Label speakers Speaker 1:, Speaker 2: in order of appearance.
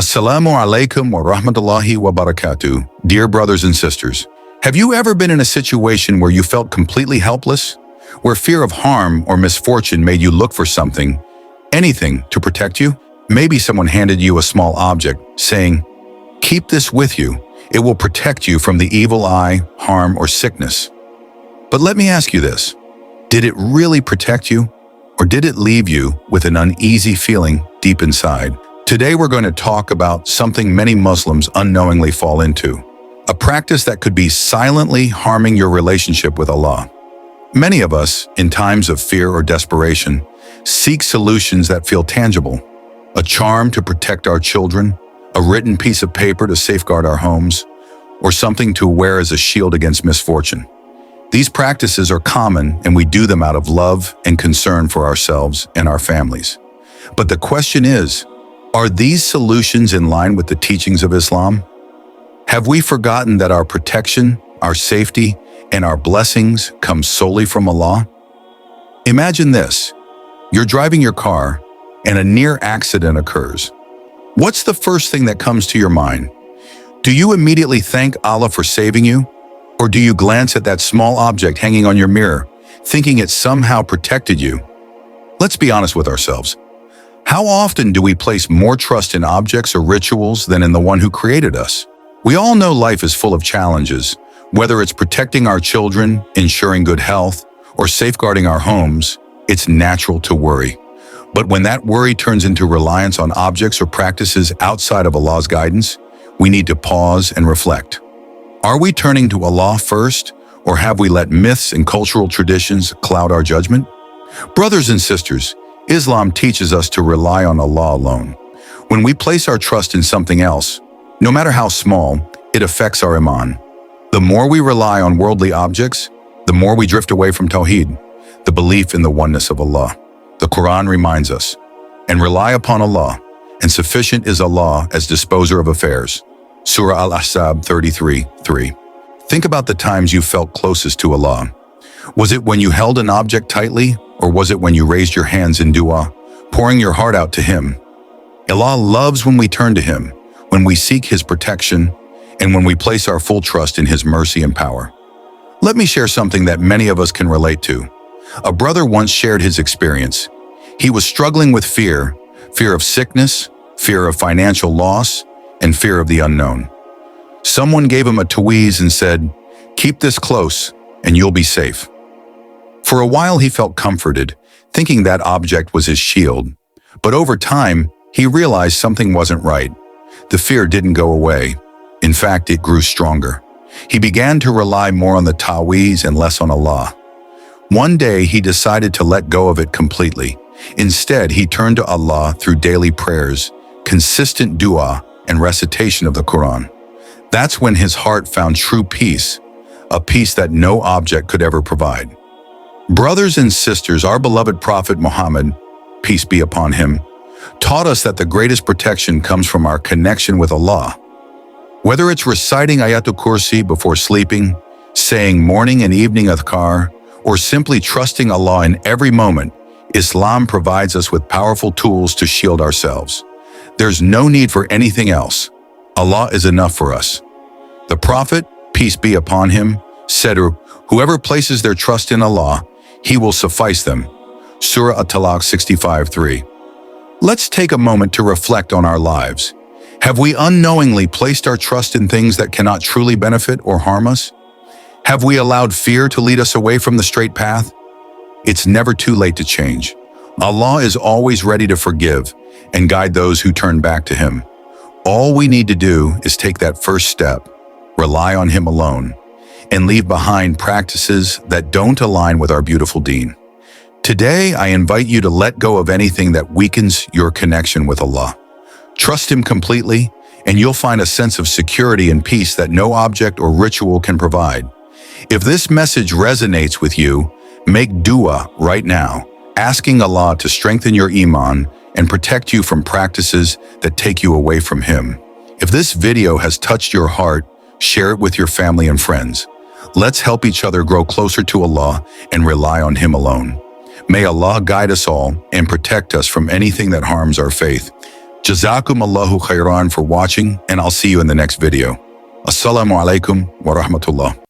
Speaker 1: Assalamu alaikum wa rahmatullahi wa barakatuh. Dear brothers and sisters, have you ever been in a situation where you felt completely helpless? Where fear of harm or misfortune made you look for something, anything to protect you? Maybe someone handed you a small object, saying, "Keep this with you. It will protect you from the evil eye, harm, or sickness." But let me ask you this. Did it really protect you? Or did it leave you with an uneasy feeling deep inside? Today we're going to talk about something many Muslims unknowingly fall into, a practice that could be silently harming your relationship with Allah. Many of us, in times of fear or desperation, seek solutions that feel tangible. A charm to protect our children, a written piece of paper to safeguard our homes, or something to wear as a shield against misfortune. These practices are common, and we do them out of love and concern for ourselves and our families. But the question is, are these solutions in line with the teachings of Islam? Have we forgotten that our protection, our safety, and our blessings come solely from Allah? Imagine this. You're driving your car, and a near accident occurs. What's the first thing that comes to your mind? Do you immediately thank Allah for saving you? Or do you glance at that small object hanging on your mirror, thinking it somehow protected you? Let's be honest with ourselves. How often do we place more trust in objects or rituals than in the one who created us? We all know life is full of challenges, whether it's protecting our children, ensuring good health, or safeguarding our homes. It's natural to worry. But when that worry turns into reliance on objects or practices outside of Allah's guidance, we need to pause and reflect. Are we turning to Allah first, or have we let myths and cultural traditions cloud our judgment? Brothers and sisters, Islam teaches us to rely on Allah alone. When we place our trust in something else, no matter how small, it affects our iman. The more we rely on worldly objects, the more we drift away from Tawheed, the belief in the oneness of Allah. The Quran reminds us, "And rely upon Allah, and sufficient is Allah as disposer of affairs." Surah Al-Ahzab 33:3. Think about the times you felt closest to Allah. Was it when you held an object tightly, or was it when you raised your hands in dua, pouring your heart out to Him? Allah loves when we turn to Him, when we seek His protection, and when we place our full trust in His mercy and power. Let me share something that many of us can relate to. A brother once shared his experience. He was struggling with fear of sickness, fear of financial loss, and fear of the unknown. Someone gave him a Taweez and said, "Keep this close, and you'll be safe." For a while he felt comforted, thinking that object was his shield. But over time, he realized something wasn't right. The fear didn't go away. In fact, it grew stronger. He began to rely more on the Taweez and less on Allah. One day, he decided to let go of it completely. Instead, he turned to Allah through daily prayers, consistent dua, and recitation of the Quran. That's when his heart found true peace, a peace that no object could ever provide. Brothers and sisters, our beloved Prophet Muhammad, peace be upon him, taught us that the greatest protection comes from our connection with Allah. Whether it's reciting Ayatul Kursi before sleeping, saying morning and evening adhkar, or simply trusting Allah in every moment, Islam provides us with powerful tools to shield ourselves. There's no need for anything else. Allah is enough for us. The Prophet, peace be upon him, said, "Whoever places their trust in Allah, He will suffice them." Surah At-Talaq 65:3. Let's take a moment to reflect on our lives. Have we unknowingly placed our trust in things that cannot truly benefit or harm us? Have we allowed fear to lead us away from the straight path? It's never too late to change. Allah is always ready to forgive and guide those who turn back to Him. All we need to do is take that first step, rely on Him alone, and leave behind practices that don't align with our beautiful deen. Today, I invite you to let go of anything that weakens your connection with Allah. Trust Him completely, and you'll find a sense of security and peace that no object or ritual can provide. If this message resonates with you, make dua right now, asking Allah to strengthen your iman and protect you from practices that take you away from Him. If this video has touched your heart, share it with your family and friends. Let's help each other grow closer to Allah and rely on Him alone. May Allah guide us all and protect us from anything that harms our faith. Jazakum Allahu khairan for watching, and I'll see you in the next video. Assalamu alaikum wa rahmatullah.